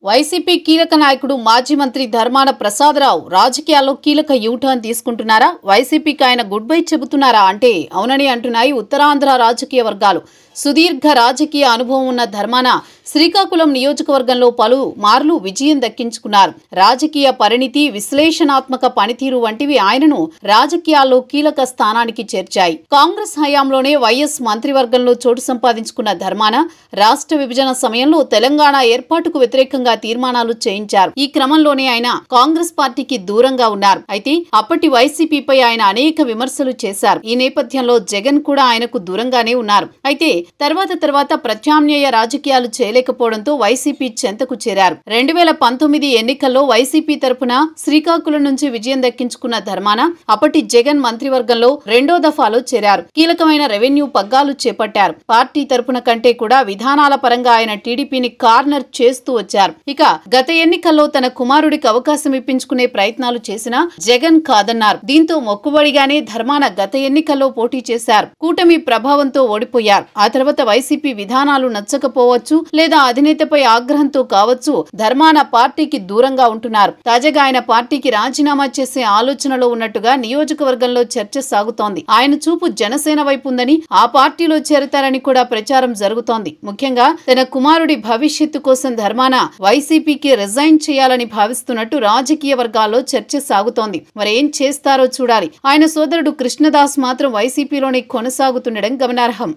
YCP కీలక నాయకుడు మాజీ మంత్రి ధర్మాన ప్రసాదరావు రాజకీయాల్లో కీలక యూటర్న్ తీసుకుంటున్నారా? వైసీపీకి ఆయన గుడ్ బై చెబుతున్నారా అంటే అవునని అంటున్నాయి ఉత్తరాంధ్ర రాజకీయ వర్గాలు. సుదీర్ఘ రాజకీయ అనుభవం ఉన్న ధర్మాన శ్రీకాకుళం నియోజకవర్గంలో పలు మార్లు విజయం దక్కించుకున్నారు. రాజకీయ పరిణితి, విశ్లేషణాత్మక పనితీరు వంటివి ఆయనను రాజకీయాల్లో కీలక స్థానానికి చేర్చాయి. కాంగ్రెస్ హయాంలోనే వైఎస్ మంత్రివర్గంలో చోటు సంపాదించుకున్న ధర్మాన రాష్ట్ర విభజన సమయంలో తెలంగాణ ఏర్పాటుకు వ్యతిరేకంగా తీర్మానాలు చేయించారు. ఈ క్రమంలోనే ఆయన కాంగ్రెస్ పార్టీకి దూరంగా ఉన్నారు. అయితే అప్పటి వైసీపీపై ఆయన అనేక విమర్శలు చేశారు. ఈ నేపథ్యంలో జగన్ కూడా ఆయనకు దూరంగానే ఉన్నారు. అయితే తర్వాత ప్రత్యామ్నాయ రాజకీయాలు చేయలేకపోవడంతో వైసీపీ చెంతకు చేరారు. 2019 ఎన్నికల్లో వైసీపీ తరపున శ్రీకాకుళం నుంచి విజయం దక్కించుకున్న ధర్మాన అప్పటి జగన్ మంత్రివర్గంలో రెండో దఫాలో చేరారు. కీలకమైన రెవెన్యూ పగ్గాలు చేపట్టారు. పార్టీ తరపున కంటే కూడా విధానాల పరంగా ఆయన టీడీపీని కార్నర్ చేస్తూ వచ్చారు. ఇక గత ఎన్నికల్లో తన కుమారుడికి అవకాశం ఇప్పించుకునే ప్రయత్నాలు చేసినా జగన్ కాదన్నారు. దీంతో మొక్కుబడిగానే ధర్మాన గత ఎన్నికల్లో పోటీ చేశారు. కూటమి ప్రభావంతో ఓడిపోయారు. ఆ తర్వాత వైసీపీ విధానాలు నచ్చకపోవచ్చు, లేదా అధినేతపై ఆగ్రహంతో కావచ్చు, ధర్మాన పార్టీకి దూరంగా ఉంటున్నారు. తాజాగా ఆయన పార్టీకి రాజీనామా చేసే ఆలోచనలో ఉన్నట్టుగా నియోజకవర్గంలో చర్చ సాగుతోంది. ఆయన చూపు జనసేన వైపు ఉందని, ఆ పార్టీలో చేరతారని కూడా ప్రచారం జరుగుతోంది. ముఖ్యంగా తన కుమారుడి భవిష్యత్తు కోసం ధర్మాన వైసీపీకి రిజైన్ చేయాలని భావిస్తున్నట్టు రాజకీయ వర్గాల్లో చర్చ సాగుతోంది. మరేం చేస్తారో చూడాలి. ఆయన సోదరుడు కృష్ణదాస్ మాత్రం వైసీపీలోనే కొనసాగుతుండడం గమనార్హం.